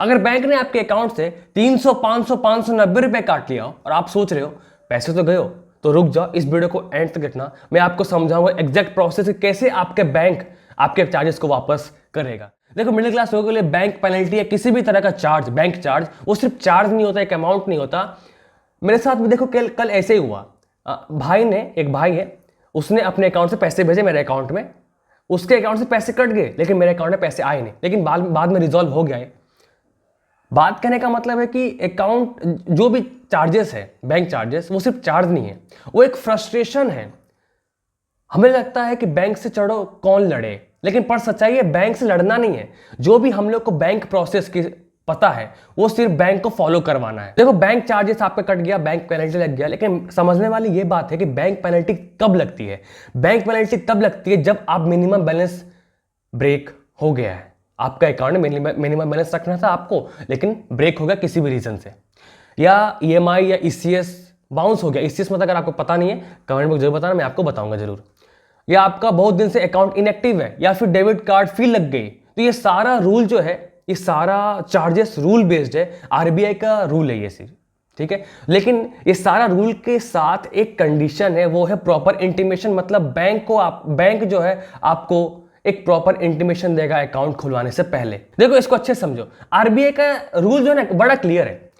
अगर बैंक ने आपके अकाउंट से 300, 500, 590 रुपए काट लिया हो और आप सोच रहे हो पैसे तो गए हो, तो रुक जाओ, इस वीडियो को एंड तक देखना। मैं आपको समझाऊंगा एग्जैक्ट प्रोसेस कैसे आपके बैंक आपके चार्जेस को वापस करेगा। देखो, मिडिल क्लास लोगों के लिए बैंक पेनल्टी या किसी भी तरह का चार्ज, बैंक चार्ज, वो सिर्फ चार्ज नहीं होता, एक अमाउंट नहीं होता। मेरे साथ में देखो कल ऐसे ही हुआ। एक भाई है, उसने अपने अकाउंट से पैसे भेजे मेरे अकाउंट में, उसके अकाउंट से पैसे कट गए लेकिन मेरे अकाउंट में पैसे आए नहीं, लेकिन बाद में रिजॉल्व हो गया है। बात कहने का मतलब है कि अकाउंट जो भी चार्जेस है, बैंक चार्जेस, वो सिर्फ चार्ज नहीं है, वो एक फ्रस्ट्रेशन है। हमें लगता है कि बैंक से चढ़ो कौन लड़े, लेकिन पर सच्चाई है बैंक से लड़ना नहीं है। जो भी हम लोग को बैंक प्रोसेस की पता है वो सिर्फ बैंक को फॉलो करवाना है। देखो, बैंक चार्जेस आपका कट गया, बैंक पेनल्टी लग गया, लेकिन समझने वाली ये बात है कि बैंक पेनल्टी कब लगती है। बैंक पेनल्टी तब लगती है जब आप मिनिमम बैलेंस ब्रेक हो गया है। आपका अकाउंट में मिनिमम बैलेंस रखना था आपको, लेकिन ब्रेक हो गया किसी भी रीजन से, या ईएमआई या ईसीएस बाउंस हो गया। ईसीएस मतलब अगर आपको पता नहीं है कमेंट में जरूर बताना, मैं आपको बताऊंगा जरूर। या आपका बहुत दिन से अकाउंट इनएक्टिव है, या फिर डेबिट कार्ड फी लग गई। तो ये सारा रूल जो है, ये सारा चार्जेस रूल बेस्ड है, आरबीआई का रूल है ये सिर्फ, ठीक है। लेकिन ये सारा रूल के साथ एक कंडीशन है, वो है प्रॉपर इंटीमेशन। मतलब बैंक जो है आपको एक प्रॉपर इंटीमेशन देगा अकाउंट खुलवाने से पहले। देखो, इसको अच्छे समझो, आरबीआई का रूल जो है ना बड़ा क्लियर है।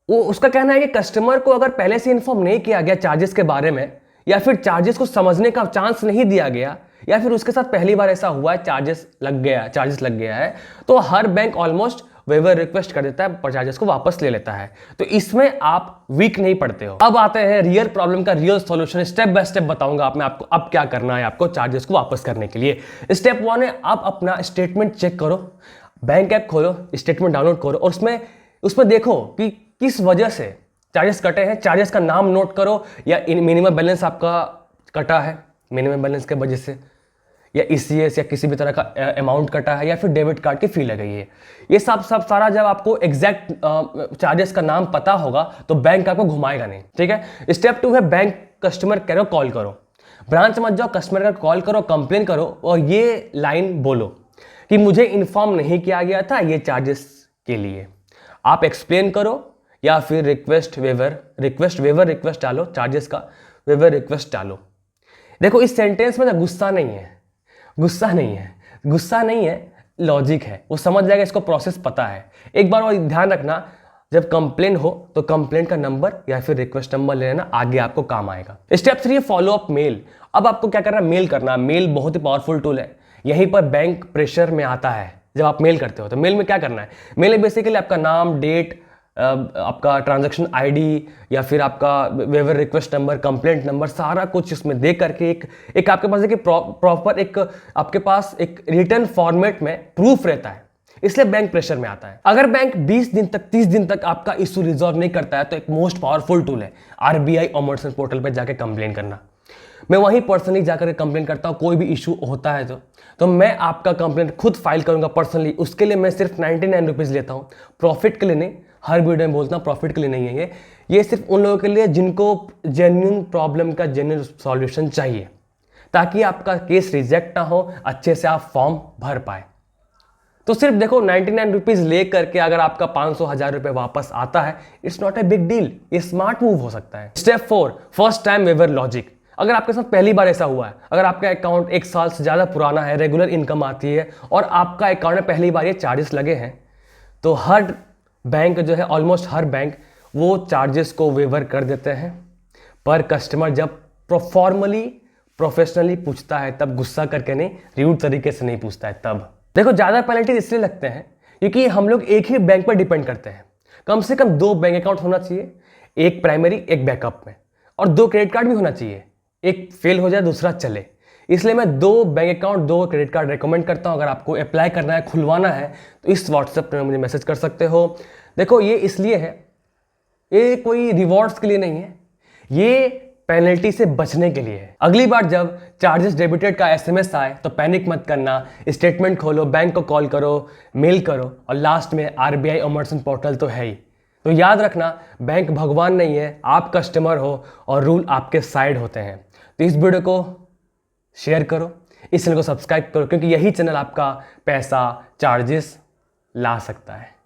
वो उसका कहना है कि कस्टमर को अगर पहले से इन्फॉर्म नहीं किया गया चार्जेस के बारे में, या फिर चार्जेस को समझने का चांस नहीं दिया गया, या फिर उसके साथ पहली बार ऐसा हुआ है चार्जेस लग गया है, तो हर बैंक ऑलमोस्ट वेवर रिक्वेस्ट कर देता है, पर चार्जेस को वापस ले लेता है। तो इसमें आप वीक नहीं पड़ते हो। अब आते हैं रियल प्रॉब्लम का real solution. Step by step बताऊंगा आपको अब क्या करना है आपको चार्जेस को वापस करने के लिए। स्टेप 1 है, आप अपना स्टेटमेंट चेक करो, बैंक ऐप खोलो, स्टेटमेंट डाउनलोड करो और उसमें देखो कि किस वजह से चार्जेस कटे हैं। चार्जेस का नाम नोट करो, या मिनिमम बैलेंस आपका कटा है मिनिमम बैलेंस के वजह से, या ईसीएस या किसी भी तरह का अमाउंट कटा है, या फिर डेबिट कार्ड की फी लगाई है। ये सब सारा जब आपको एग्जैक्ट चार्जेस का नाम पता होगा तो बैंक आपको घुमाएगा नहीं, ठीक है। स्टेप 2 है, बैंक कस्टमर केयर को कॉल करो। ब्रांच मत जाओ, कस्टमर केयर कॉल करो, कंप्लेन करो और ये लाइन बोलो कि मुझे इन्फॉर्म नहीं किया गया था ये चार्जेस के लिए। आप एक्सप्लेन करो, या फिर रिक्वेस्ट वेवर डालो, चार्जेस का वेवर रिक्वेस्ट डालो। देखो, इस सेंटेंस में ना गुस्सा नहीं है, लॉजिक है। वो समझ जाएगा, इसको प्रोसेस पता है। एक बार और ध्यान रखना, जब कंप्लेन हो तो कंप्लेन का नंबर या फिर रिक्वेस्ट नंबर ले लेना, आगे आपको काम आएगा। Step 3 follow up mail. अब आपको क्या करना है, मेल करना। मेल बहुत ही पावरफुल टूल है। यहीं पर बैंक प्रेशर में आता है जब आप मेल करते हो। तो मेल में क्या करना है, मेल में बेसिकली आपका नाम, डेट, आपका ट्रांजैक्शन आईडी, या फिर आपका waiver request number, complaint number, सारा कुछ इसमें दे करके एक आपके पास प्रॉपर एक आपके पास एक रिटर्न फॉर्मेट में प्रूफ रहता है। इसलिए बैंक प्रेशर में आता है। अगर बैंक 20 दिन तक 30 दिन तक आपका इशू रिजॉल्व नहीं करता है तो एक मोस्ट पावरफुल टूल है आरबीआई ओमबड्समैन पोर्टल पर जाके कंप्लेन करना। मैं वहीं पर्सनली जाकर कंप्लेन करता हूं। कोई भी इशू होता है तो मैं आपका कंप्लेंट खुद फाइल करूंगा पर्सनली। उसके लिए मैं सिर्फ 99 रुपीज़ लेता हूं, प्रॉफिट के लिए नहीं। हर वीडियो में बोलता हूं प्रॉफिट के लिए नहीं है ये सिर्फ उन लोगों के लिए जिनको जेन्युइन प्रॉब्लम का जेन्युइन सॉल्यूशन चाहिए, ताकि आपका केस रिजेक्ट ना हो, अच्छे से आप फॉर्म भर पाए। तो सिर्फ देखो 99 रुपीज़ ले करके अगर आपका 500-1000 रुपये वापस आता है, it's not a big deal. ये स्मार्ट मूव हो सकता है। Step 4 first time waiver logic. अगर आपके साथ पहली बार ऐसा हुआ है, अगर आपका अकाउंट 1 साल से ज़्यादा पुराना है, रेगुलर इनकम आती है और आपका अकाउंट में पहली बार ये चार्जेस लगे हैं, तो हर बैंक जो है, ऑलमोस्ट हर बैंक वो चार्जेस को वेवर कर देते हैं। पर कस्टमर जब फॉर्मली प्रोफेशनली पूछता है तब, गुस्सा करके नहीं, रूड तरीके से नहीं पूछता है तब। देखो, ज़्यादा पेनल्टी इसलिए लगते हैं क्योंकि हम लोग एक ही बैंक पर डिपेंड करते हैं। कम से कम 2 बैंक अकाउंट होना चाहिए, एक प्राइमरी एक बैकअप में, और 2 क्रेडिट कार्ड भी होना चाहिए, एक फेल हो जाए दूसरा चले। इसलिए मैं 2 bank account 2 credit card recommend करता हूं। अगर आपको अप्लाई करना है, खुलवाना है, तो इस व्हाट्सएप पर मुझे मैसेज कर सकते हो। देखो, ये इसलिए है, ये कोई रिवॉर्ड्स के लिए नहीं है, ये पेनल्टी से बचने के लिए है। अगली बार जब चार्जेस डेबिटेड का एसएमएस आए तो पैनिक मत करना, स्टेटमेंट खोलो, बैंक को कॉल करो, मेल करो, और लास्ट में आरबीआई ओमबड्समैन पोर्टल तो है ही। तो याद रखना, बैंक भगवान नहीं है, आप कस्टमर हो और रूल आपके साइड होते हैं। तो इस वीडियो को शेयर करो, इस चैनल को सब्सक्राइब करो, क्योंकि यही चैनल आपका पैसा, चार्जेस ला सकता है।